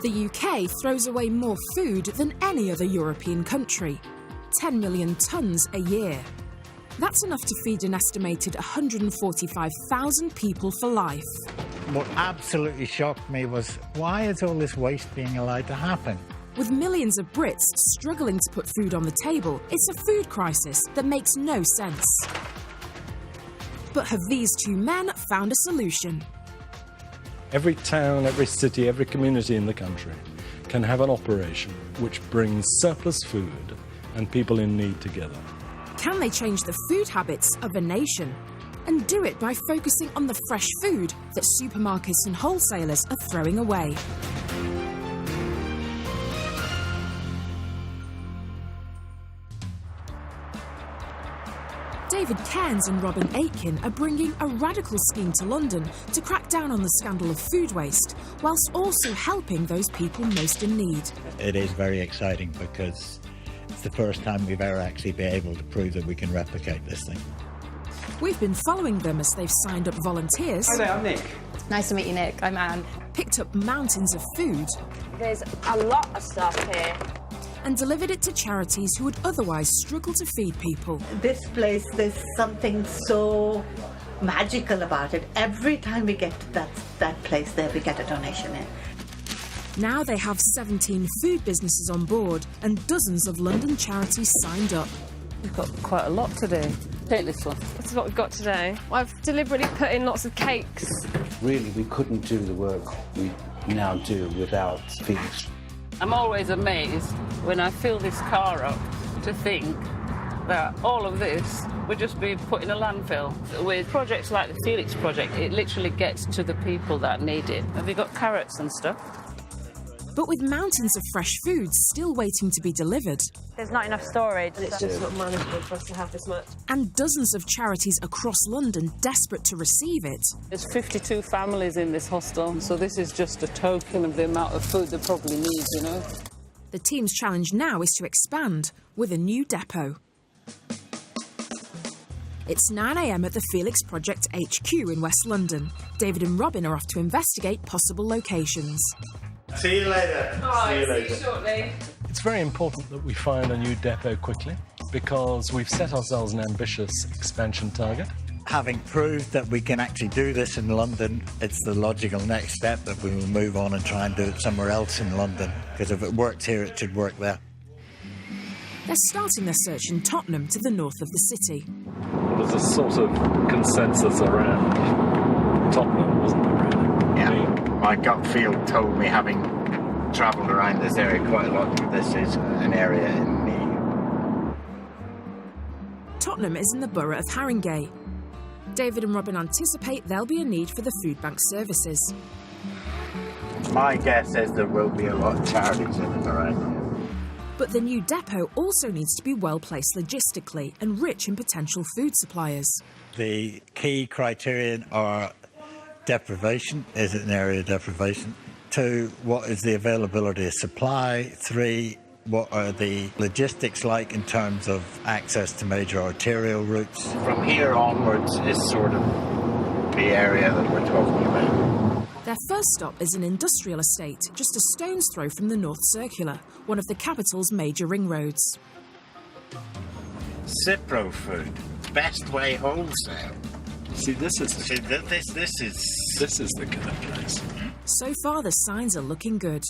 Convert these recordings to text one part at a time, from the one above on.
The UK throws away more food than any other European country, 10 million tonnes a year. That's enough to feed an estimated 145,000 people for life. What absolutely shocked me was, why is all this waste being allowed to happen? With millions of Brits struggling to put food on the table, it's a food crisis that makes no sense. But have these two men found a solution? Every town, every city, every community in the country can have an operation which brings surplus food and people in need together. Can they change the food habits of a nation? And do it by focusing on the fresh food that supermarkets and wholesalers are throwing away. David Cairns and Robin Aitken are bringing a radical scheme to London to crack down on the scandal of food waste, whilst also helping those people most in need. It is very exciting because it's the first time we've ever actually been able to prove that we can replicate this thing. We've been following them as they've signed up volunteers. Hi there, I'm Nick. Nice to meet you, Nick. I'm Anne. Picked up mountains of food. There's a lot of stuff here. And delivered it to charities who would otherwise struggle to feed people. This place, there's something so magical about it. Every time we get to that place there, we get a donation in. Now they have 17 food businesses on board and dozens of London charities signed up. We've got quite a lot to do. Take this one. This is what we've got today. I've deliberately put in lots of cakes. Really, we couldn't do the work we now do without Felix. I'm always amazed when I fill this car up to think that all of this would just be put in a landfill. With projects like the Felix project, it literally gets to the people that need it. Have you got carrots and stuff? But with mountains of fresh food still waiting to be delivered. There's not enough storage. It's just not manageable for us to have this much. And dozens of charities across London desperate to receive it. There's 52 families in this hostel, so this is just a token of the amount of food they probably need, you know. The team's challenge now is to expand with a new depot. It's 9 a.m. at the Felix Project HQ in West London. David and Robin are off to investigate possible locations. See you later. All right, see you shortly. It's very important that we find a new depot quickly because we've set ourselves an ambitious expansion target. Having proved that we can actually do this in London, it's the logical next step that we will move on and try and do it somewhere else in London, because if it works here, it should work there. They're starting their search in Tottenham to the north of the city. There's a sort of consensus around Tottenham, wasn't there, really? Yeah. My gut feel told me, having travelled around this area quite a lot, that this is an area in need. Tottenham is in the borough of Haringey. David and Robin anticipate there'll be a need for the food bank services. My guess is there will be a lot of charities in and around here. But the new depot also needs to be well placed logistically and rich in potential food suppliers. The key criterion are deprivation. Is it an area of deprivation? 2, what is the availability of supply? 3, what are the logistics like in terms of access to major arterial routes? From here onwards is sort of the area that we're talking about. Their first stop is an industrial estate just a stone's throw from the North Circular, one of the capital's major ring roads. Cipro Food, Best Way Wholesale. See, this is the kind of place. So far, the signs are looking good.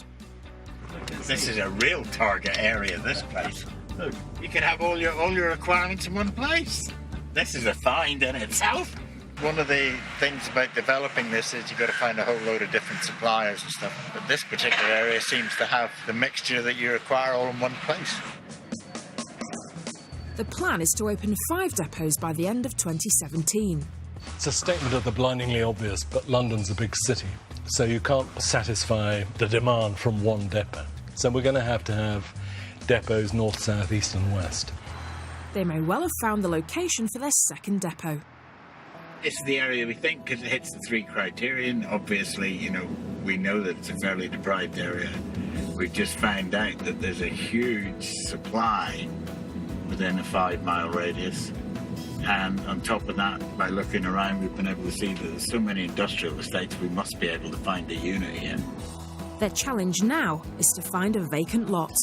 This is a real target area, this place. Look, you can have all your requirements in one place. This is a find in itself. One of the things about developing this is you've got to find a whole load of different suppliers and stuff. But this particular area seems to have the mixture that you require all in one place. The plan is to open 5 depots by the end of 2017. It's a statement of the blindingly obvious, but London's a big city, so you can't satisfy the demand from one depot. So we're going to have depots north, south, east and west. They may well have found the location for their second depot. This is the area we think, because it hits the 3 criterion. Obviously, we know that it's a fairly deprived area. We've just found out that there's a huge supply within a 5-mile radius. And on top of that, by looking around, we've been able to see that there's so many industrial estates, we must be able to find a unit here. Their challenge now is to find a vacant lot.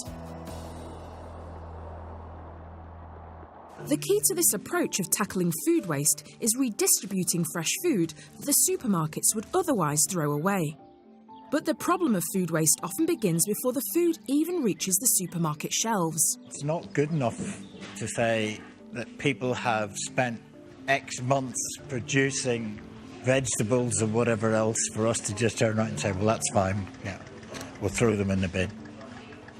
The key to this approach of tackling food waste is redistributing fresh food that the supermarkets would otherwise throw away. But the problem of food waste often begins before the food even reaches the supermarket shelves. It's not good enough to say that people have spent X months producing vegetables and whatever else for us to just turn around and say, well, that's fine, yeah, we'll throw them in the bin.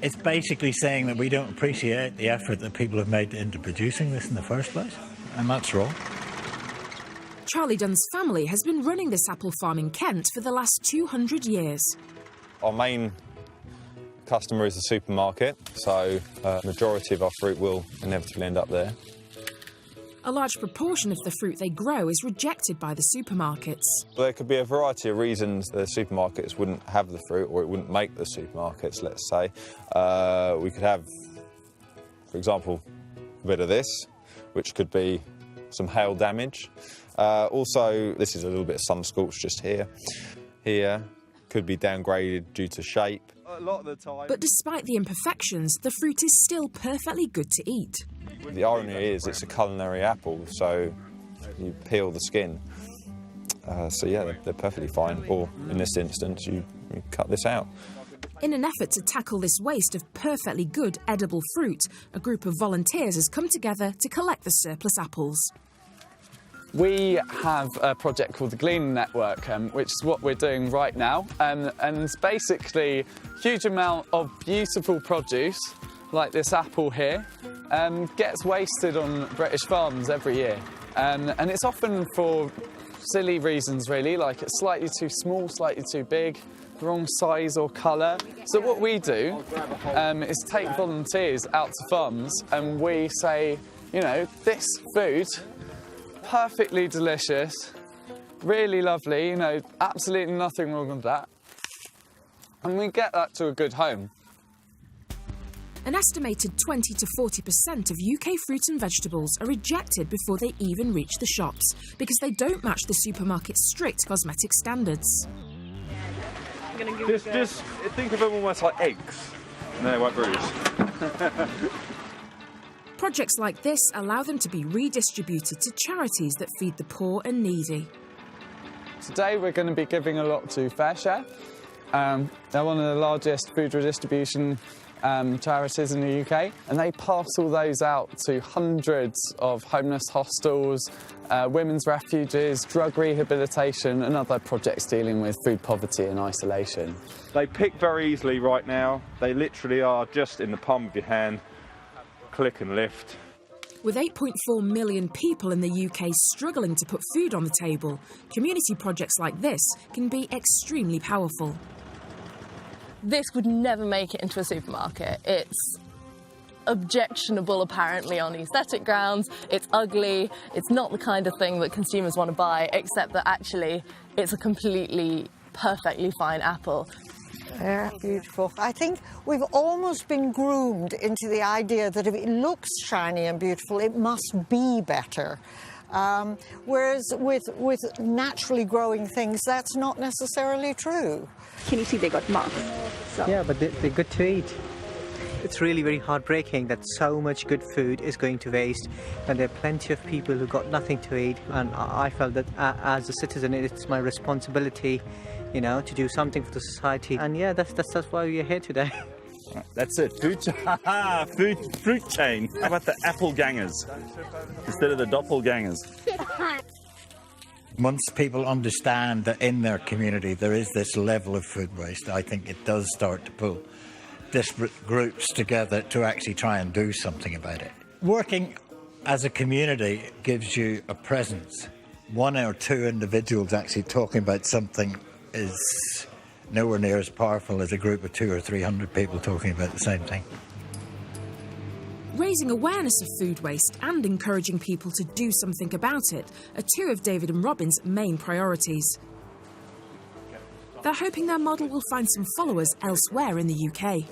It's basically saying that we don't appreciate the effort that people have made into producing this in the first place, and that's wrong. Charlie Dunn's family has been running this apple farm in Kent for the last 200 years. Our main customer is the supermarket, so majority of our fruit will inevitably end up there. A large proportion of the fruit they grow is rejected by the supermarkets. There could be a variety of reasons the supermarkets wouldn't have the fruit, or it wouldn't make the supermarkets, let's say. We could have, for example, a bit of this, which could be some hail damage. Also, this is a little bit of sun scorch just here. Here, could be downgraded due to shape. A lot of the time. But despite the imperfections, the fruit is still perfectly good to eat. The irony is it's a culinary apple, so you peel the skin. So yeah, they're perfectly fine. Or in this instance, you cut this out. In an effort to tackle this waste of perfectly good edible fruit, a group of volunteers has come together to collect the surplus apples. We have a project called the Gleaning Network, which is what we're doing right now. And it's basically a huge amount of beautiful produce, like this apple here, gets wasted on British farms every year. And it's often for silly reasons, really, like it's slightly too small, slightly too big, wrong size or colour. So what we do is take volunteers out to farms and we say, you know, this food, perfectly delicious, really lovely, you know, absolutely nothing wrong with that. And we get that to a good home. An estimated 20 to 40% of UK fruit and vegetables are rejected before they even reach the shops because they don't match the supermarket's strict cosmetic standards. Just think of them almost like eggs, and they won't bruise. Projects like this allow them to be redistributed to charities that feed the poor and needy. Today we're going to be giving a lot to FareShare. They're one of the largest food redistribution charities in the UK, and they pass all those out to hundreds of homeless hostels, women's refuges, drug rehabilitation and other projects dealing with food poverty and isolation. They pick very easily right now. They literally are just in the palm of your hand. Click and lift. With 8.4 million people in the UK struggling to put food on the table, community projects like this can be extremely powerful. This would never make it into a supermarket. It's objectionable, apparently, on aesthetic grounds. It's ugly. It's not the kind of thing that consumers want to buy, except that actually it's a completely perfectly fine apple. Yeah, beautiful. I think we've almost been groomed into the idea that if it looks shiny and beautiful, it must be better. Whereas with naturally growing things, that's not necessarily true. Can you see they got marks? So. Yeah, but they're good to eat. It's really very heartbreaking that so much good food is going to waste, and there are plenty of people who got nothing to eat, and I felt that as a citizen it's my responsibility, you know, to do something for the society. And yeah, that's why we're here today. That's it, fruit chain. How about the apple gangers instead of the doppelgangers? Once people understand that in their community there is this level of food waste, I think it does start to pull disparate groups together to actually try and do something about it. Working as a community gives you a presence. One or two individuals actually talking about something is nowhere near as powerful as a group of 200 or 300 people talking about the same thing. Raising awareness of food waste and encouraging people to do something about it are two of David and Robin's main priorities. They're hoping their model will find some followers elsewhere in the UK.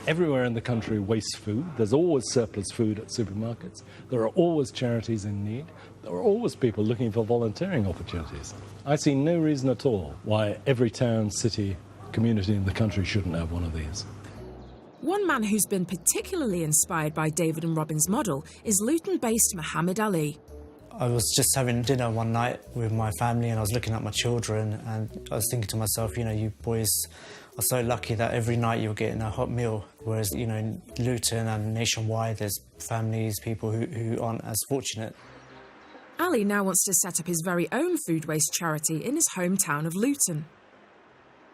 Everywhere in the country wastes food. There's always surplus food at supermarkets. There are always charities in need. There are always people looking for volunteering opportunities. I see no reason at all why every town, city community in the country shouldn't have one of these. One man who's been particularly inspired by David and Robin's model is Luton-based Muhammad Ali. I was just having dinner one night with my family and I was looking at my children and I was thinking to myself, you know, you boys are so lucky that every night you're getting a hot meal, whereas, you know, in Luton and nationwide there's families, people who aren't as fortunate. Ali now wants to set up his very own food waste charity in his hometown of Luton.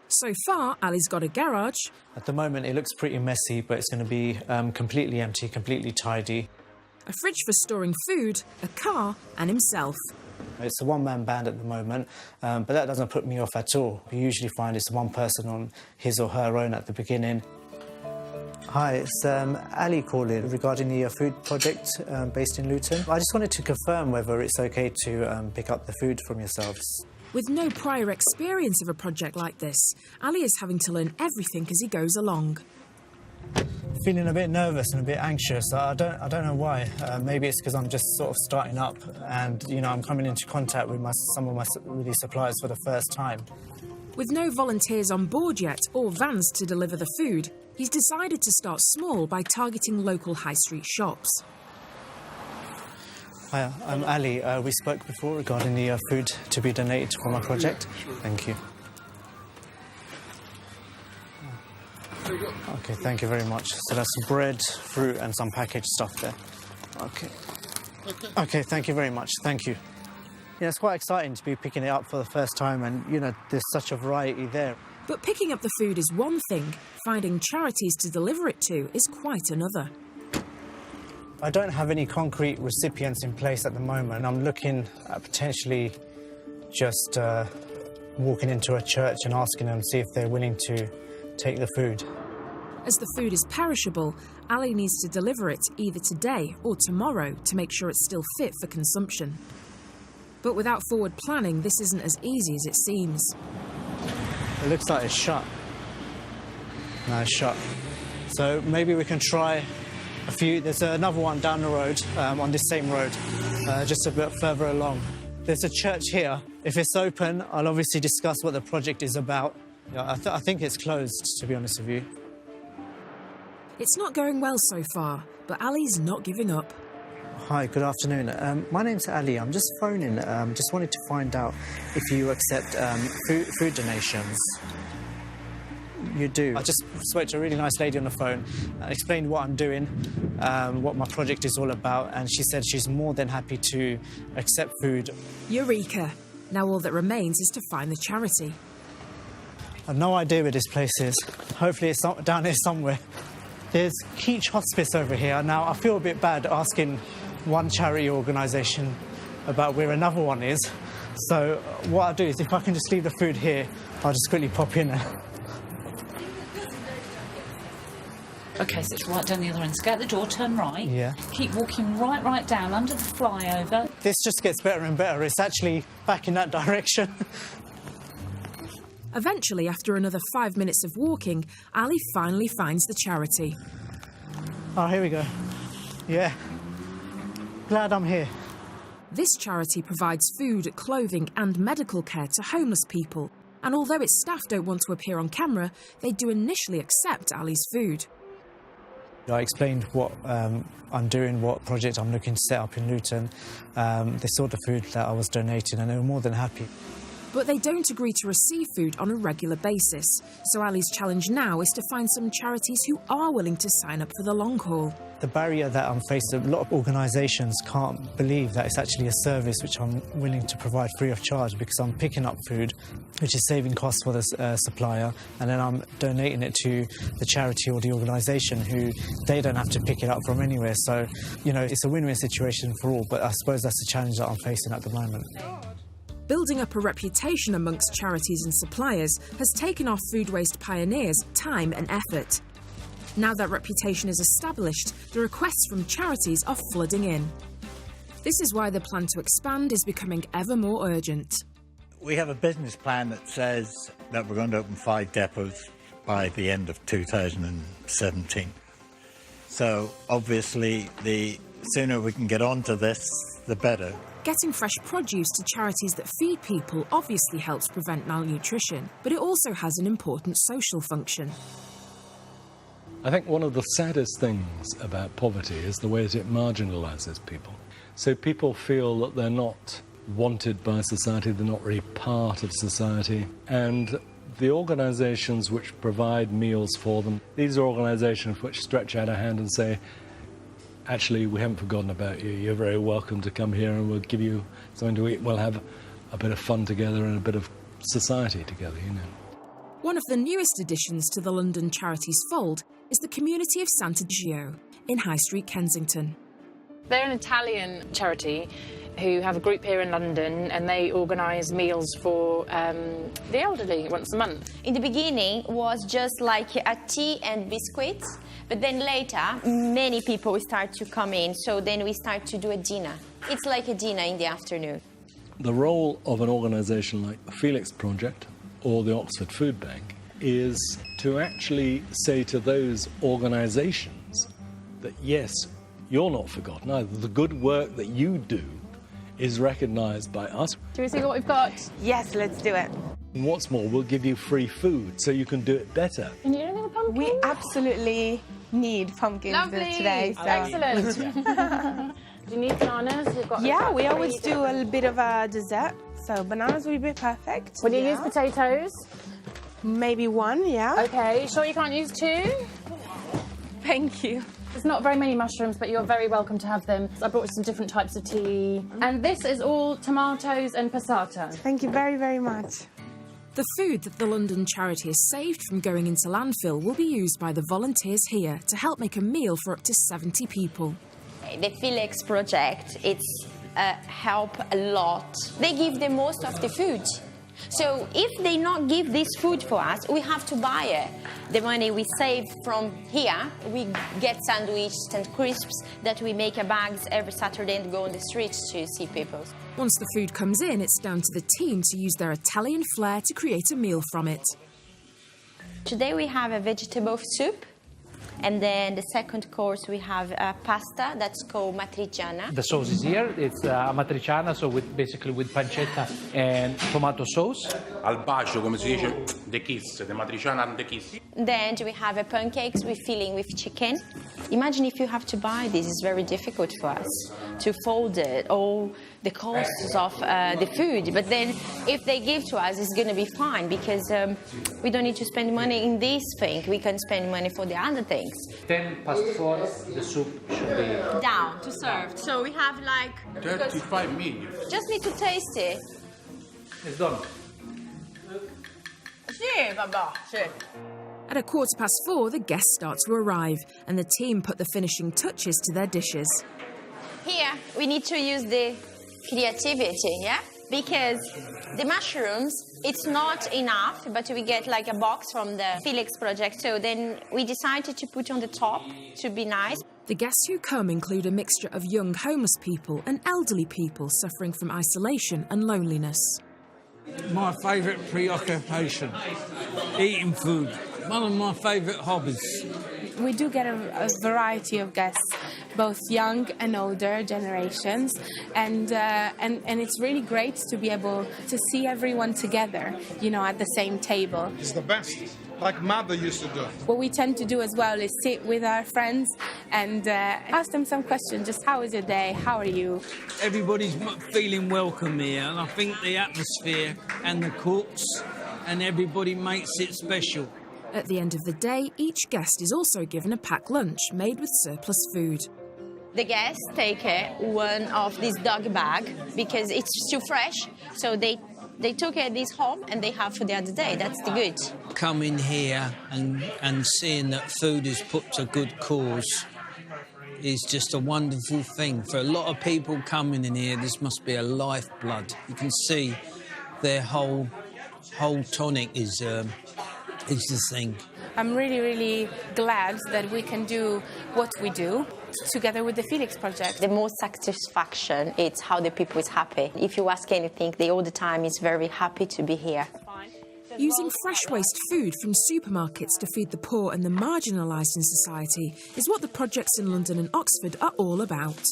So far, Ali's got a garage. At the moment it looks pretty messy, but it's going to be completely empty, completely tidy. A fridge for storing food, a car and himself. It's a one-man band at the moment, but that doesn't put me off at all. We usually find it's one person on his or her own at the beginning. Hi, it's Ali calling regarding the food project based in Luton. I just wanted to confirm whether it's OK to pick up the food from yourselves. With no prior experience of a project like this, Ali is having to learn everything as he goes along. Feeling a bit nervous and a bit anxious. I don't know why. Maybe it's because I'm just sort of starting up and, you know, I'm coming into contact with some of my suppliers for the first time. With no volunteers on board yet or vans to deliver the food, he's decided to start small by targeting local high street shops. Hi, I'm Ali. We spoke before regarding the food to be donated for my project. Thank you. OK, thank you very much. So that's bread, fruit and some packaged stuff there. OK, thank you very much. Thank you. Yeah, it's quite exciting to be picking it up for the first time and, you know, there's such a variety there. But picking up the food is one thing. Finding charities to deliver it to is quite another. I don't have any concrete recipients in place at the moment. I'm looking at potentially just walking into a church and asking them, see if they're willing to take the food. As the food is perishable, Ali needs to deliver it either today or tomorrow to make sure it's still fit for consumption. But without forward planning, this isn't as easy as it seems. It looks like it's shut. No, it's shut. So maybe we can try a few. There's another one down the road, on this same road, just a bit further along. There's a church here. If it's open, I'll obviously discuss what the project is about. Yeah, I think it's closed, to be honest with you. It's not going well so far, but Ali's not giving up. Hi, good afternoon. My name's Ali. I'm just phoning, just wanted to find out if you accept food donations. You do. I just spoke to a really nice lady on the phone, explained what I'm doing, what my project is all about, and she said she's more than happy to accept food. Eureka! Now all that remains is to find the charity. I've no idea where this place is. Hopefully it's not down here somewhere. There's Keach Hospice over here. Now, I feel a bit bad asking one charity organisation about where another one is. So what I'll do is, if I can just leave the food here, I'll just quickly pop in there. OK, so it's right down the other end. So go out the door, turn right. Yeah. Keep walking right down under the flyover. This just gets better and better. It's actually back in that direction. Eventually, after another 5 minutes of walking, Ali finally finds the charity. Oh, here we go. Yeah. Glad I'm here. This charity provides food, clothing and medical care to homeless people. And although its staff don't want to appear on camera, they do initially accept Ali's food. I explained what I'm doing, what project I'm looking to set up in Luton. They saw the food that I was donating and they were more than happy. But they don't agree to receive food on a regular basis. So Ali's challenge now is to find some charities who are willing to sign up for the long haul. The barrier that I'm facing, a lot of organisations can't believe that it's actually a service which I'm willing to provide free of charge, because I'm picking up food, which is saving costs for the supplier, and then I'm donating it to the charity or the organisation who they don't have to pick it up from anywhere. So, you know, it's a win-win situation for all, but I suppose that's the challenge that I'm facing at the moment. Building up a reputation amongst charities and suppliers has taken our food waste pioneers time and effort. Now that reputation is established, the requests from charities are flooding in. This is why the plan to expand is becoming ever more urgent. We have a business plan that says that we're going to open 5 depots by the end of 2017. So obviously the sooner we can get onto this, the better. Getting fresh produce to charities that feed people obviously helps prevent malnutrition, but it also has an important social function. I think one of the saddest things about poverty is the way that it marginalises people. So people feel that they're not wanted by society, they're not really part of society, and the organisations which provide meals for them, these are organisations which stretch out a hand and say, actually, we haven't forgotten about you, you're very welcome to come here and we'll give you something to eat, we'll have a bit of fun together and a bit of society together, you know. One of the newest additions to the London Charities fold is the community of Sant'Egidio in High Street, Kensington. They're an Italian charity who have a group here in London, and they organise meals for the elderly once a month. In the beginning, it was just like a tea and biscuits, but then later, many people start to come in, so then we start to do a dinner. It's like a dinner in the afternoon. The role of an organisation like the Felix Project or the Oxford Food Bank is to actually say to those organisations that, yes, you're not forgotten either. The good work that you do is recognised by us. Do we see what we've got? Yes, let's do it. And what's more, we'll give you free food so you can do it better. And you don't need a pumpkin? We absolutely need pumpkins today. So. Excellent. Do you need bananas? We've got yeah, we always do a little bit of a dessert, so bananas will be perfect. Will you use potatoes? Maybe one, yeah. Okay, sure you can't use two? Thank you. There's not very many mushrooms, but you're very welcome to have them. I brought some different types of tea. And this is all tomatoes and passata. Thank you very, very much. The food that the London charity has saved from going into landfill will be used by the volunteers here to help make a meal for up to 70 people. The Felix Project, it's help a lot. They give the most of the food. So if they not give this food for us, we have to buy it. The money we save from here, we get sandwiches and crisps that we make a bags every Saturday and go on the streets to see people. Once the food comes in, it's down to the team to use their Italian flair to create a meal from it. Today we have a vegetable soup. And then the second course, we have pasta that's called matriciana. The sauce is here. It's matriciana, so basically with pancetta and tomato sauce. Al bacio, come si dice, the kiss, the matriciana and the kiss. Then we have a pancakes with filling with chicken. Imagine if you have to buy this, it's very difficult for us to fold it, all the costs of the food. But then if they give to us, it's going to be fine because we don't need to spend money in this thing. We can spend money for the other things. 10 past 4, the soup should be down to serve. So we have like 35 minutes. Just need to taste it. It's done. At 4:15, the guests start to arrive, and the team put the finishing touches to their dishes. Here, we need to use the creativity, yeah? Because the mushrooms, it's not enough, but we get like a box from the Felix Project, so then we decided to put on the top to be nice. The guests who come include a mixture of young homeless people and elderly people suffering from isolation and loneliness. My favourite preoccupation, eating food. One of my favourite hobbies. We do get a variety of guests, both young and older generations, and it's really great to be able to see everyone together, you know, at the same table. It's the best, like Mother used to do. What we tend to do as well is sit with our friends and ask them some questions, just how is your day, how are you? Everybody's feeling welcome here, and I think the atmosphere and the cooks and everybody makes it special. At the end of the day, each guest is also given a packed lunch made with surplus food. The guests take one of this dog bag because it's still fresh, so they took this home and they have for the other day. That's the good. Coming here and seeing that food is put to good cause is just a wonderful thing. For a lot of people coming in here, this must be a lifeblood. You can see their whole tonic is the thing. I'm really, really glad that we can do what we do together with the Felix Project. The most satisfaction is how the people is happy. If you ask anything, they all the time is very happy to be here. Using fresh waste food from supermarkets to feed the poor and the marginalised in society is what the projects in London and Oxford are all about.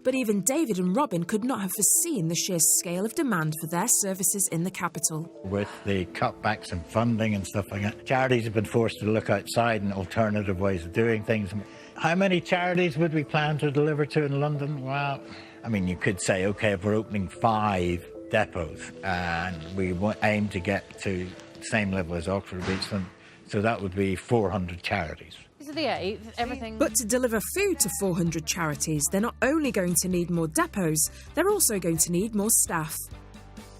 But even David and Robin could not have foreseen the sheer scale of demand for their services in the capital. With the cutbacks in funding and stuff like that, charities have been forced to look outside and alternative ways of doing things. How many charities would we plan to deliver to in London? Well, I mean, you could say, OK, if we're opening 5 depots and we aim to get to the same level as Oxford or Eastland, so that would be 400 charities. This is the 8th, everything... But to deliver food to 400 charities, they're not only going to need more depots, they're also going to need more staff.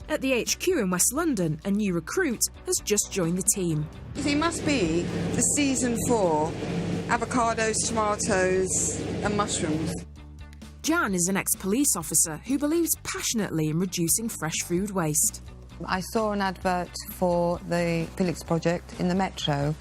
At the HQ in West London, a new recruit has just joined the team. He must be the season for avocados, tomatoes and mushrooms. Jan is an ex-police officer who believes passionately in reducing fresh food waste. I saw an advert for the Felix project in the Metro,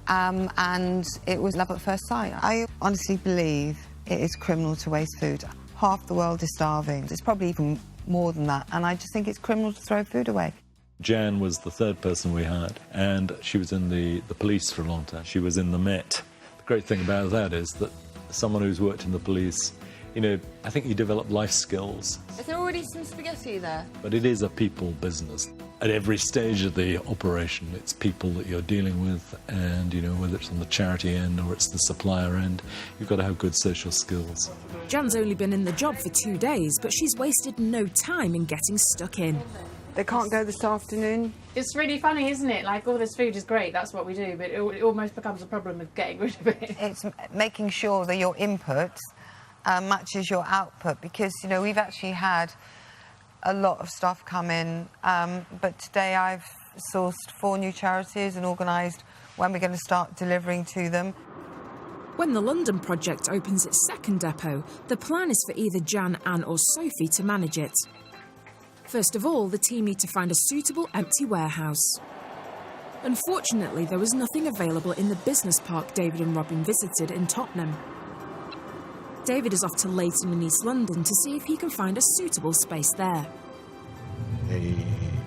and it was love at first sight. I honestly believe it is criminal to waste food. Half the world is starving. It's probably even more than that, and I just think it's criminal to throw food away. Jan was the 3rd person we hired, and she was in the police for a long time. She was in the Met. The great thing about that is that someone who's worked in the police, you know, I think you develop life skills. Is there already some spaghetti there? But it is a people business. At every stage of the operation, it's people that you're dealing with, and, you know, whether it's on the charity end or it's the supplier end, you've got to have good social skills. Jan's only been in the job for 2 days, but she's wasted no time in getting stuck in. They can't go this afternoon. It's really funny, isn't it? Like, all this food is great, that's what we do, but it almost becomes a problem of getting rid of it. It's making sure that your input matches your output, because, you know, we've actually had a lot of stuff come in, but today I've sourced 4 new charities and organised when we're going to start delivering to them. When the London project opens its 2nd depot, the plan is for either Jan, Anne or Sophie to manage it. First of all, the team need to find a suitable empty warehouse. Unfortunately, there was nothing available in the business park David and Robin visited in Tottenham. David is off to Leighton in East London to see if he can find a suitable space there. The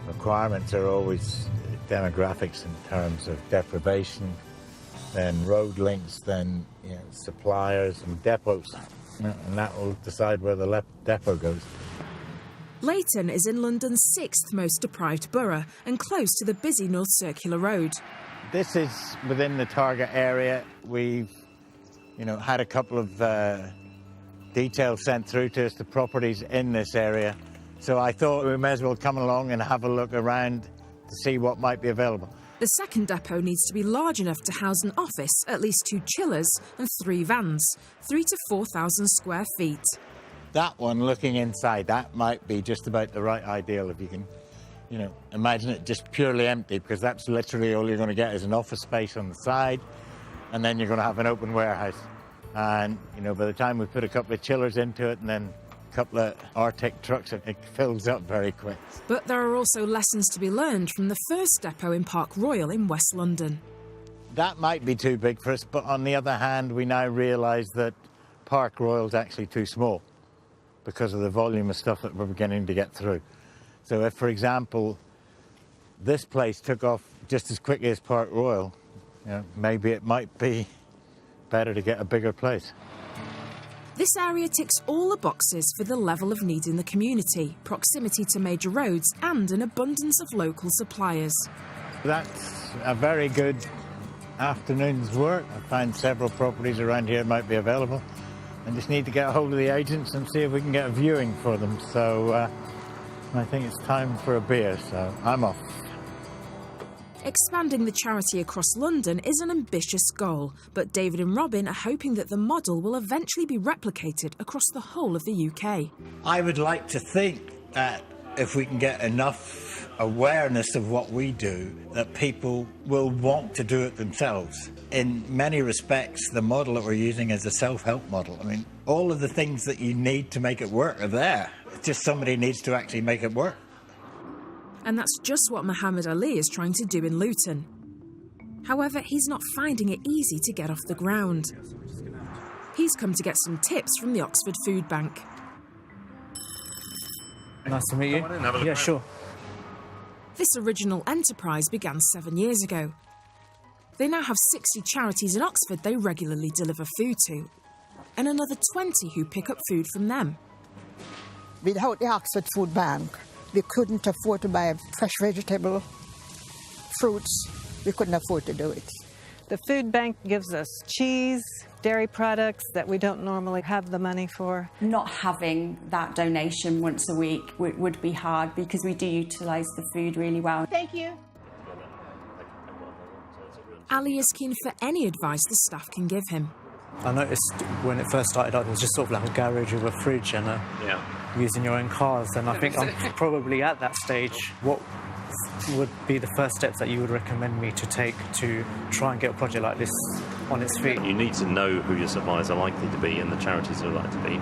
requirements are always demographics in terms of deprivation, then road links, then, you know, suppliers and depots, and that will decide where the depot goes. Leighton is in London's 6th most deprived borough and close to the busy North Circular Road. This is within the target area. We've, you know, had a couple of details sent through to us, the properties in this area. So I thought we may as well come along and have a look around to see what might be available. The 2nd depot needs to be large enough to house an office, at least 2 chillers and 3 vans, 3,000 to 4,000 square feet. That one, looking inside, that might be just about the right ideal if you can, you know, imagine it just purely empty, because that's literally all you're going to get is an office space on the side, and then you're going to have an open warehouse. And, you know, by the time we put a couple of chillers into it and then a couple of Arctic trucks, it fills up very quick. But there are also lessons to be learned from the 1st depot in Park Royal in West London. That might be too big for us, but on the other hand, we now realise that Park Royal's actually too small because of the volume of stuff that we're beginning to get through. So if, for example, this place took off just as quickly as Park Royal, you know, maybe it might be better to get a bigger place. This area ticks all the boxes for the level of need in the community, proximity to major roads and an abundance of local suppliers. That's a very good afternoon's work. I found several properties around here might be available. I just need to get a hold of the agents and see if we can get a viewing for them. So I think it's time for a beer, so I'm off. Expanding the charity across London is an ambitious goal, but David and Robin are hoping that the model will eventually be replicated across the whole of the UK. I would like to think that if we can get enough awareness of what we do, that people will want to do it themselves. In many respects, the model that we're using is a self-help model. I mean, all of the things that you need to make it work are there. It's just somebody needs to actually make it work. And that's just what Muhammad Ali is trying to do in Luton. However, he's not finding it easy to get off the ground. He's come to get some tips from the Oxford Food Bank. Nice to meet you. Yeah, sure. This original enterprise began 7 years ago. They now have 60 charities in Oxford they regularly deliver food to, and another 20 who pick up food from them. Without the Oxford Food Bank, we couldn't afford to buy fresh vegetable, fruits. We couldn't afford to do it. The food bank gives us cheese, dairy products that we don't normally have the money for. Not having that donation once a week would be hard because we do utilise the food really well. Thank you. Ali is keen for any advice the staff can give him. I noticed when it first started out, it was just sort of like a garage with a fridge and using your own cars. And I think I'm probably at that stage. What would be the first steps that you would recommend me to take to try and get a project like this on its feet? You need to know who your suppliers are likely to be and the charities are likely to be.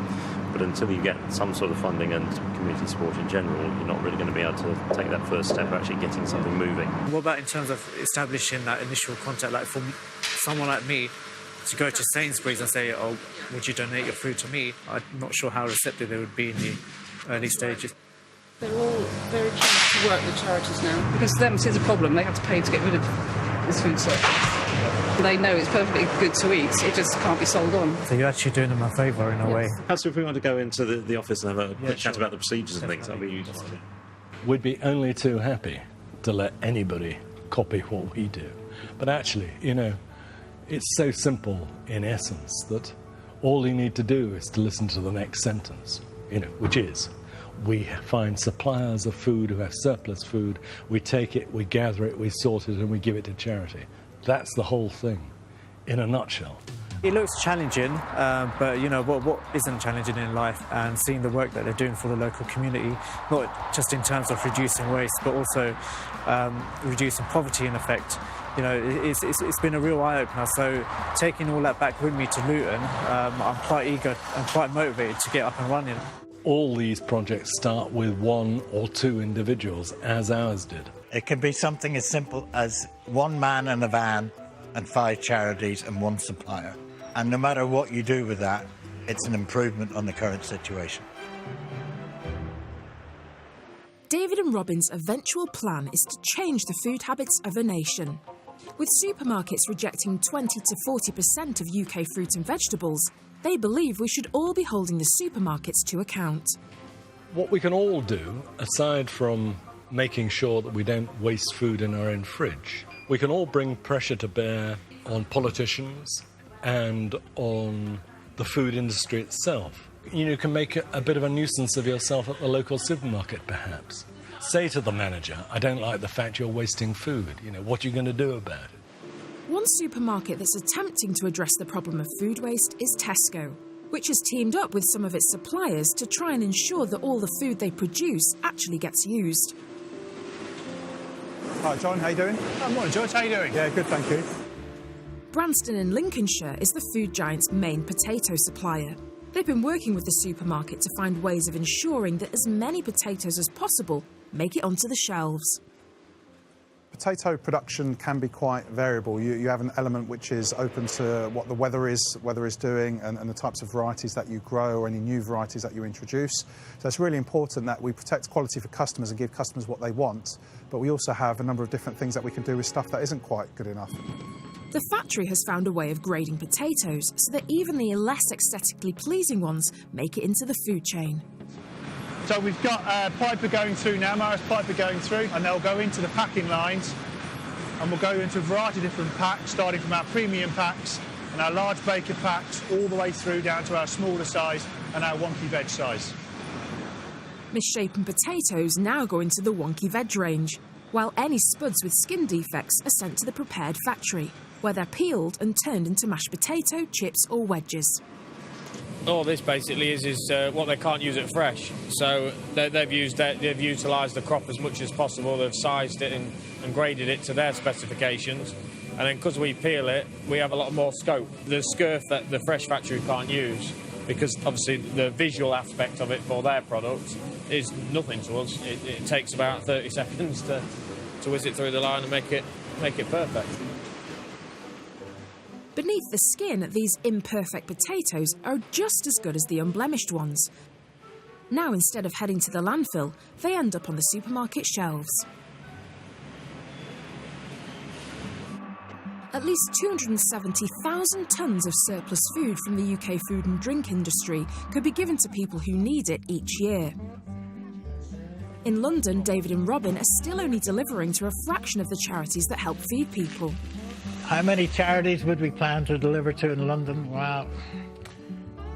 But until you get some sort of funding and community support in general, you're not really going to be able to take that first step of actually getting something moving. What about in terms of establishing that initial contact? Like for someone like me to go to Sainsbury's and say, oh, would you donate your food to me? I'm not sure how receptive they would be in the early stages. They're all very keen to work with charities now. Because for them, it's a problem. They have to pay to get rid of this food surplus. They know it's perfectly good to eat, it just can't be sold on. So you're actually doing them a favour in a way. So if we want to go into the office and have a quick chat about the procedures and things, that'd be useful. We'd be only too happy to let anybody copy what we do. But actually, you know, it's so simple in essence that all you need to do is to listen to the next sentence, you know, which is, we find suppliers of food who have surplus food, we take it, we gather it, we sort it, and we give it to charity. That's the whole thing, in a nutshell. It looks challenging, but you know what isn't challenging in life, and seeing the work that they're doing for the local community, not just in terms of reducing waste, but also reducing poverty in effect. You know, it's been a real eye-opener, so taking all that back with me to Luton, I'm quite eager and quite motivated to get up and running. All these projects start with 1 or 2 individuals, as ours did. It can be something as simple as 1 man in a van and 5 charities and 1 supplier. And no matter what you do with that, it's an improvement on the current situation. David and Robin's eventual plan is to change the food habits of a nation. With supermarkets rejecting 20 to 40% of UK fruit and vegetables, they believe we should all be holding the supermarkets to account. What we can all do, aside from making sure that we don't waste food in our own fridge, we can all bring pressure to bear on politicians and on the food industry itself. You can make a bit of a nuisance of yourself at the local supermarket, perhaps. Say to the manager, I don't like the fact you're wasting food. You know, what are you going to do about it? One supermarket that's attempting to address the problem of food waste is Tesco, which has teamed up with some of its suppliers to try and ensure that all the food they produce actually gets used. Hi, John, how you doing? Morning, George, how you doing? Yeah, good, thank you. Branston in Lincolnshire is the food giant's main potato supplier. They've been working with the supermarket to find ways of ensuring that as many potatoes as possible make it onto the shelves. Potato production can be quite variable. You have an element which is open to what the weather is doing and the types of varieties that you grow or any new varieties that you introduce. So it's really important that we protect quality for customers and give customers what they want, but we also have a number of different things that we can do with stuff that isn't quite good enough. The factory has found a way of grading potatoes so that even the less aesthetically pleasing ones make it into the food chain. So we've got Piper going through now, Morris Piper going through, and they'll go into the packing lines, and we'll go into a variety of different packs, starting from our premium packs and our large baker packs, all the way through down to our smaller size and our wonky veg size. Misshapen potatoes now go into the wonky veg range, while any spuds with skin defects are sent to the prepared factory, where they're peeled and turned into mashed potato, chips or wedges. All this basically is what they can't use it fresh. So they've utilised the crop as much as possible. They've sized it and graded it to their specifications. And then because we peel it, we have a lot more scope. The scurf that the fresh factory can't use, because obviously the visual aspect of it for their product is nothing to us. It takes about 30 seconds to whiz it through the line and make it perfect. Beneath the skin, these imperfect potatoes are just as good as the unblemished ones. Now, instead of heading to the landfill, they end up on the supermarket shelves. At least 270,000 tonnes of surplus food from the UK food and drink industry could be given to people who need it each year. In London, David and Robin are still only delivering to a fraction of the charities that help feed people. How many charities would we plan to deliver to in London? Well,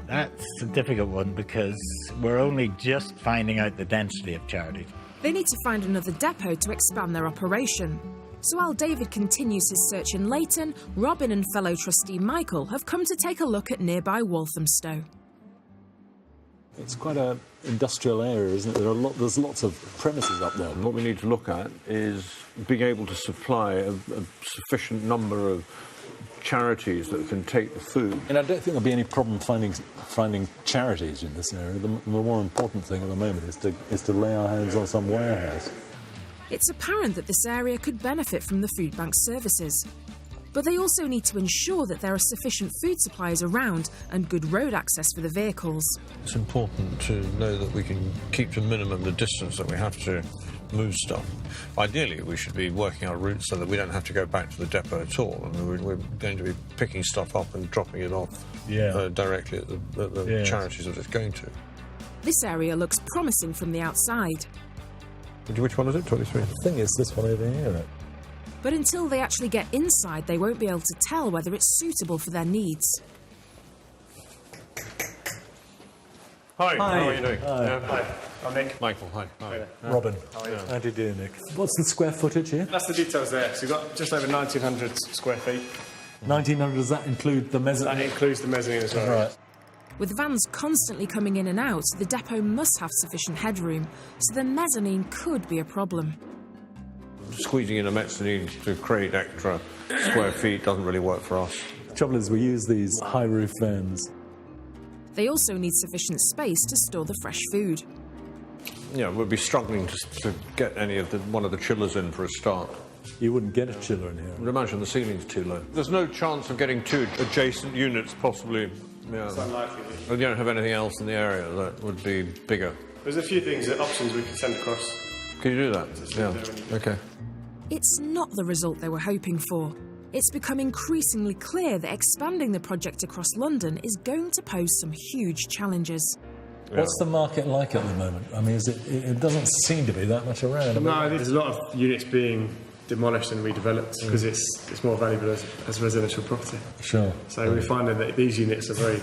that's a difficult one because we're only just finding out the density of charities. They need to find another depot to expand their operation. So while David continues his search in Leighton, Robin and fellow trustee Michael have come to take a look at nearby Walthamstow. It's quite an industrial area, isn't it? There's lots of premises up there. What we need to look at is being able to supply a sufficient number of charities that can take the food. And I don't think there'll be any problem finding charities in this area. The more important thing at the moment is to lay our hands on some warehouse. It's apparent that this area could benefit from the food bank's services. But they also need to ensure that there are sufficient food supplies around and good road access for the vehicles. It's important to know that we can keep to a minimum the distance that we have to move stuff. Ideally, we should be working our routes so that we don't have to go back to the depot at all. I mean, we're going to be picking stuff up and dropping it off directly at the charities that it's going to. This area looks promising from the outside. Which one is it? 23? The thing is this one over here. But until they actually get inside, they won't be able to tell whether it's suitable for their needs. Hi. Hi. How are you doing? Hi. Hi. I'm Nick. Michael, hi. Robin. How are you? How do you do, Nick? What's the square footage here? That's the details there. So we've got just over 1,900 square feet. 1,900, does that include the mezzanine? That includes the mezzanine as well. Right. With vans constantly coming in and out, the depot must have sufficient headroom, so the mezzanine could be a problem. Squeezing in a mezzanine to create extra square feet doesn't really work for us. The trouble is we use these high roof vans. They also need sufficient space to store the fresh food. Yeah, we'll be struggling to get one of the chillers in for a start. You wouldn't get a chiller in here. I would imagine the ceiling's too low. There's no chance of getting two adjacent units, possibly. Yeah. It's unlikely. We don't have anything else in the area that would be bigger. There's a few things, options we can send across. Can you do that? Yeah. Okay. It's not the result they were hoping for. It's become increasingly clear that expanding the project across London is going to pose some huge challenges. Yeah. What's the market like at the moment? I mean, it doesn't seem to be that much around. No, there's a lot of units being demolished and redeveloped because it's more valuable as residential property. Sure. So we're finding that these units are very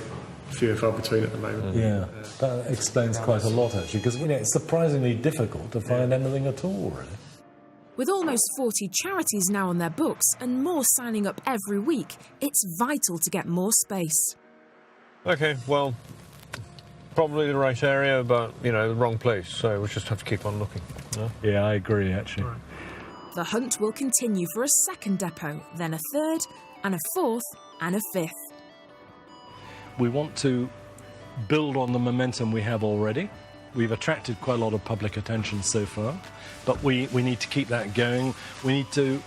few and far between at the moment. Yeah, that explains quite a lot actually, because it's surprisingly difficult to find anything at all, really. With almost 40 charities now on their books and more signing up every week, it's vital to get more space. Okay, well, probably the right area, but, the wrong place, so we'll just have to keep on looking. No? Yeah, I agree, actually. Right. The hunt will continue for a second depot, then a third, and a fourth, and a fifth. We want to build on the momentum we have already. We've attracted quite a lot of public attention so far, but we need to keep that going. We need to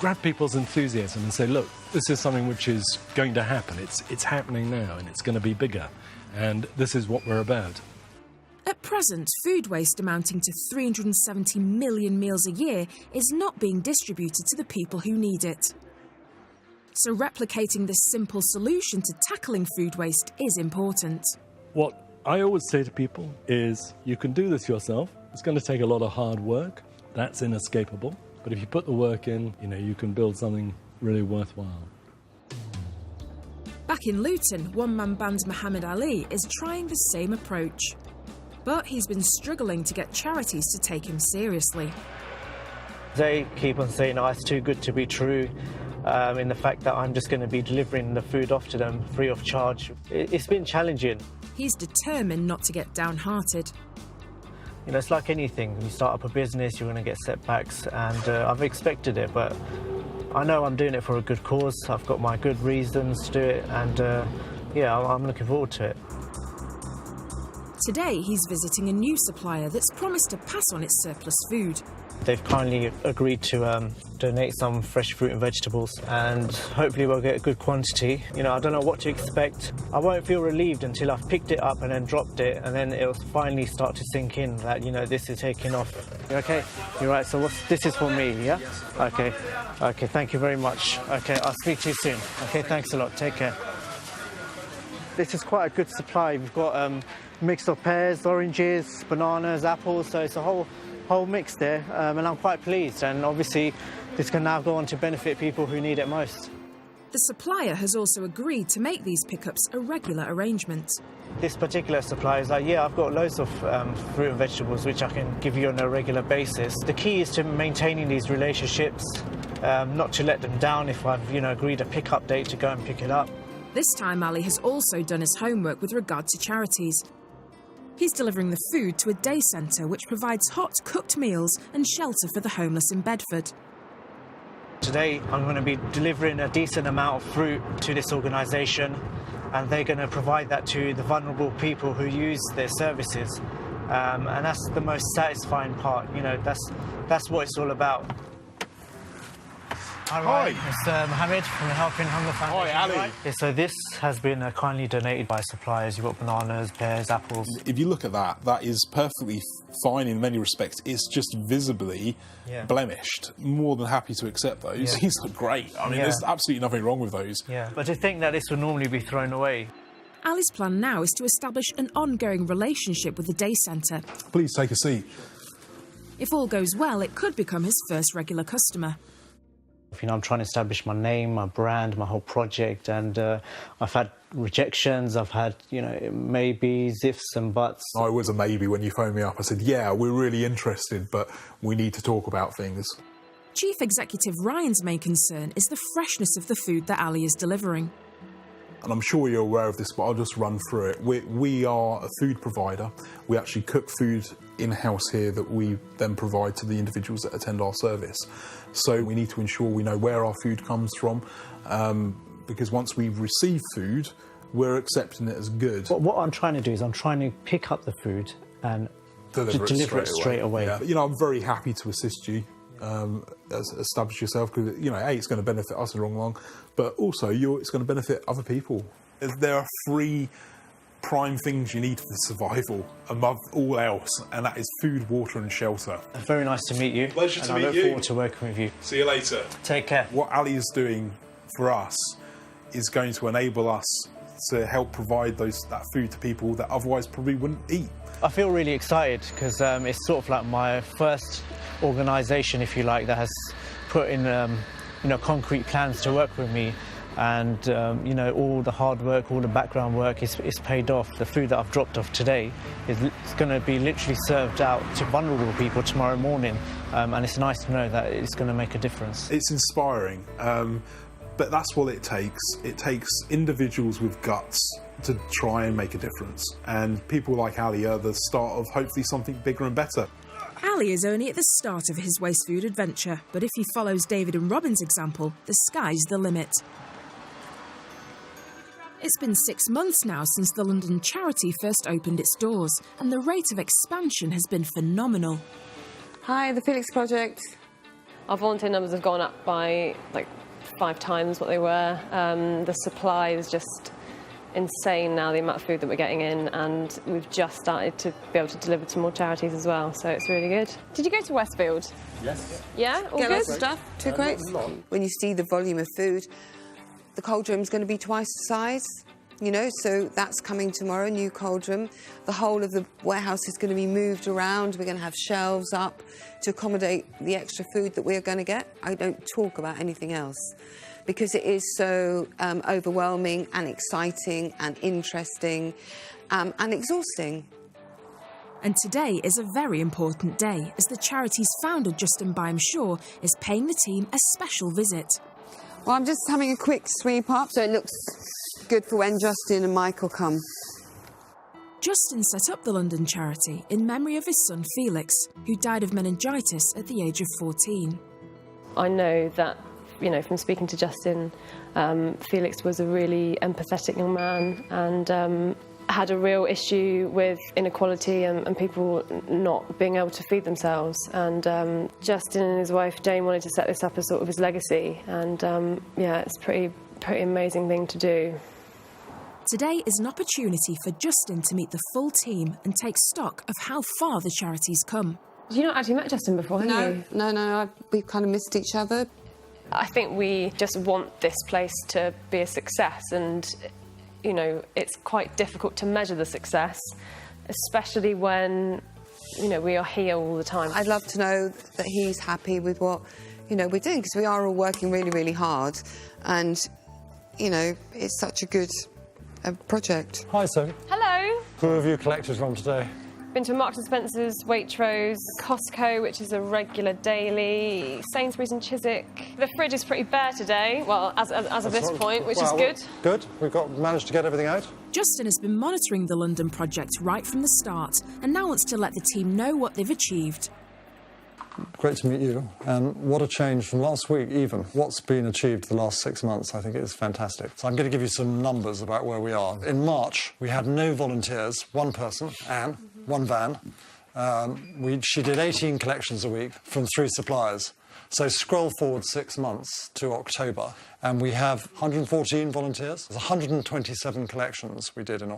grab people's enthusiasm and say, look, this is something which is going to happen. It's happening now, and it's going to be bigger, and this is what we're about. At present, food waste amounting to 370 million meals a year is not being distributed to the people who need it. So replicating this simple solution to tackling food waste is important. What I always say to people is, you can do this yourself. It's going to take a lot of hard work. That's inescapable. But if you put the work in, you can build something really worthwhile. Back in Luton, one-man band Muhammad Ali is trying the same approach. But he's been struggling to get charities to take him seriously. They keep on saying, it's too good to be true, in the fact that I'm just going to be delivering the food off to them free of charge. It's been challenging. He's determined not to get downhearted. It's like anything. When you start up a business, you're going to get setbacks, and I've expected it, but I know I'm doing it for a good cause. I've got my good reasons to do it, and I'm looking forward to it. Today, he's visiting a new supplier that's promised to pass on its surplus food. They've kindly agreed to donate some fresh fruit and vegetables, and hopefully we'll get a good quantity. You know, I don't know what to expect. I won't feel relieved until I've picked it up and then dropped it, and then it'll finally start to sink in that, you know, this is taking off. You okay? You're right, so this is for me, yeah? Okay. Okay, thank you very much. Okay, I'll speak to you soon. Okay, thanks a lot. Take care. This is quite a good supply. We've got mix of pears, oranges, bananas, apples, so it's a whole mix there, and I'm quite pleased, and obviously this can now go on to benefit people who need it most. The supplier has also agreed to make these pickups a regular arrangement. This particular supplier is like, yeah, I've got loads of fruit and vegetables which I can give you on a regular basis. The key is to maintaining these relationships, not to let them down if I've, you know, agreed a pickup date to go and pick it up. This time Ali has also done his homework with regard to charities. He's delivering the food to a day centre which provides hot, cooked meals and shelter for the homeless in Bedford. Today I'm going to be delivering a decent amount of fruit to this organisation, and they're going to provide that to the vulnerable people who use their services. And that's the most satisfying part, you know, that's what it's all about. Hi, it's Mohammed from the Helping Hunger Foundation. Hi, Ali. Right? Yeah, so this has been kindly donated by suppliers. You've got bananas, pears, apples. If you look at that, that is perfectly fine in many respects. It's just visibly blemished. More than happy to accept those. These look great. I mean, there's absolutely nothing wrong with those. Yeah, but to think that this would normally be thrown away. Ali's plan now is to establish an ongoing relationship with the day centre. Please take a seat. If all goes well, it could become his first regular customer. You know, I'm trying to establish my name, my brand, my whole project, and I've had rejections, I've had, you know, maybes, ifs and buts. I was a maybe when you phoned me up. I said, yeah, we're really interested, but we need to talk about things. Chief Executive Ryan's main concern is the freshness of the food that Ali is delivering. And I'm sure you're aware of this, but I'll just run through it. We are a food provider. We actually cook food in-house here that we then provide to the individuals that attend our service. So we need to ensure we know where our food comes from, because once we receive food, we're accepting it as good. What I'm trying to do is I'm trying to pick up the food and deliver it straight away. Yeah. You know, I'm very happy to assist you. Establish yourself, because, you know, A, it's going to benefit us in the long run, but also it's going to benefit other people. There are 3 prime things you need for survival above all else, and that is food, water and shelter. Very nice to meet you. Pleasure to meet you. And I look forward to working with you. See you later. Take care. What Ali is doing for us is going to enable us to help provide that food to people that otherwise probably wouldn't eat. I feel really excited because it's sort of like my first organisation, if you like, that has put in you know, concrete plans to work with me, and you know, all the hard work, all the background work is paid off. The food that I've dropped off today is going to be literally served out to vulnerable people tomorrow morning, and it's nice to know that it's going to make a difference. It's inspiring, but that's what it takes. It takes individuals with guts to try and make a difference, and people like Ali are the start of hopefully something bigger and better. Ali is only at the start of his waste food adventure, but if he follows David and Robin's example, the sky's the limit. It's been 6 months now since the London charity first opened its doors, and the rate of expansion has been phenomenal. Hi, the Felix Project. Our volunteer numbers have gone up by like 5 times what they were. The supply is just insane now, the amount of food that we're getting in, and we've just started to be able to deliver to more charities as well, so it's really good. Did you go to Westfield? Yes. Yeah? All Get good? lots of stuff, 2 crates. When you see the volume of food, the cold room's going to be twice the size, you know, so that's coming tomorrow, new cold room. The whole of the warehouse is going to be moved around. We're going to have shelves up to accommodate the extra food that we're going to get. I don't talk about anything else, because it is so overwhelming and exciting and interesting and exhausting. And today is a very important day, as the charity's founder, Justin Byam-Shaw, is paying the team a special visit. Well, I'm just having a quick sweep up, so it looks good for when Justin and Michael come. Justin set up the London charity in memory of his son Felix, who died of meningitis at the age of 14. I know that, you know, from speaking to Justin, Felix was a really empathetic young man, and had a real issue with inequality and people not being able to feed themselves. And Justin and his wife Jane wanted to set this up as sort of his legacy. And yeah, it's a pretty amazing thing to do. Today is an opportunity for Justin to meet the full team and take stock of how far the charity's come. You've not actually met Justin before, have you? No, we've kind of missed each other. I think we just want this place to be a success, and, you know, it's quite difficult to measure the success, especially when, you know, we are here all the time. I'd love to know that he's happy with what, you know, we're doing, because we are all working really, really hard, and, you know, it's such a good project. Hi, Sophie. Hello. Who have you collected from today? Been to Marks & Spencer's, Waitrose, Costco, which is a regular daily, Sainsbury's and Chiswick. The fridge is pretty bare today, well, as of this point, which is good. Good. We've managed to get everything out. Justin has been monitoring the London project right from the start and now wants to let the team know what they've achieved. Great to meet you. And what a change from last week, even. What's been achieved the last 6 months, I think it is fantastic. So I'm going to give you some numbers about where we are. In March, we had no volunteers, one person, Anne, one van. She did 18 collections a week from 3 suppliers. So scroll forward 6 months to October, and we have 114 volunteers. There's 127 collections we did in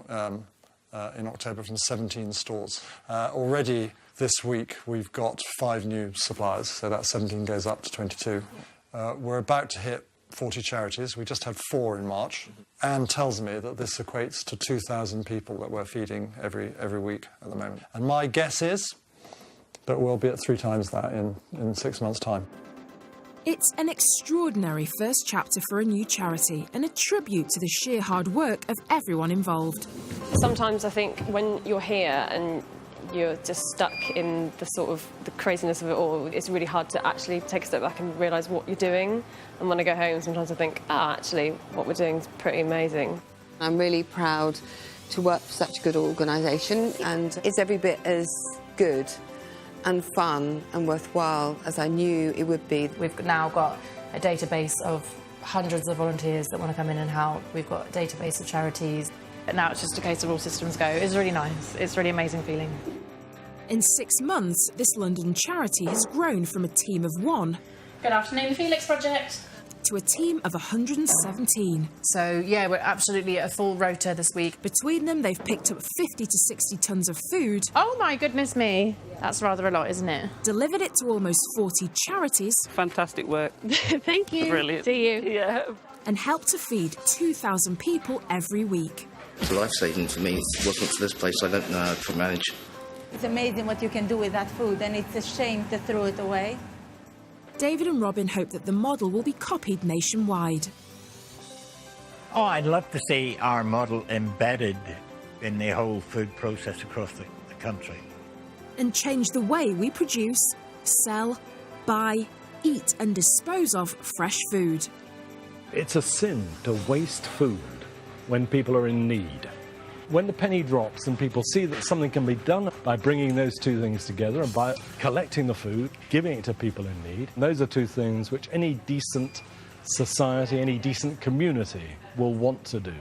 October from 17 stores. Already this week we've got 5 new suppliers, so that 17 goes up to 22. We're about to hit 40 charities. We just had 4 in March. Anne tells me that this equates to 2,000 people that we're feeding every week at the moment. And my guess is that we'll be at 3 times that in 6 months' time. It's an extraordinary first chapter for a new charity and a tribute to the sheer hard work of everyone involved. Sometimes I think when you're here and you're just stuck in the sort of the craziness of it all, it's really hard to actually take a step back and realise what you're doing. And when I go home, sometimes I think, actually, what we're doing is pretty amazing. I'm really proud to work for such a good organisation, and it's every bit as good and fun and worthwhile as I knew it would be. We've now got a database of hundreds of volunteers that want to come in and help. We've got a database of charities. But now it's just a case of all systems go. It's really nice. It's a really amazing feeling. In 6 months, this London charity has grown from a team of 1... Good afternoon, the Felix Project. ...to a team of 117. So, yeah, we're absolutely at a full rota this week. Between them, they've picked up 50 to 60 tonnes of food. Oh, my goodness me. That's rather a lot, isn't it? Delivered it to almost 40 charities. Fantastic work. Thank you. Brilliant. See you. Yeah. And helped to feed 2,000 people every week. It's life-saving for me. Working for this place, I don't know how to manage. It's amazing what you can do with that food, and it's a shame to throw it away. David and Robin hope that the model will be copied nationwide. Oh, I'd love to see our model embedded in the whole food process across the country. And change the way we produce, sell, buy, eat and dispose of fresh food. It's a sin to waste food when people are in need. When the penny drops and people see that something can be done by bringing those 2 things together and by collecting the food, giving it to people in need, those are 2 things which any decent society, any decent community will want to do.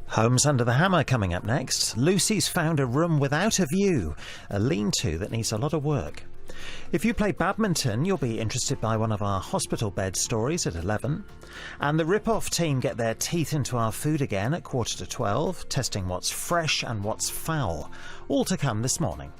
Homes Under the Hammer coming up next. Lucy's found a room without a view, a lean-to that needs a lot of work. If you play badminton, you'll be interested by one of our hospital bed stories at 11. And the Rip-Off team get their teeth into our food again at 11:45, testing what's fresh and what's foul. All to come this morning.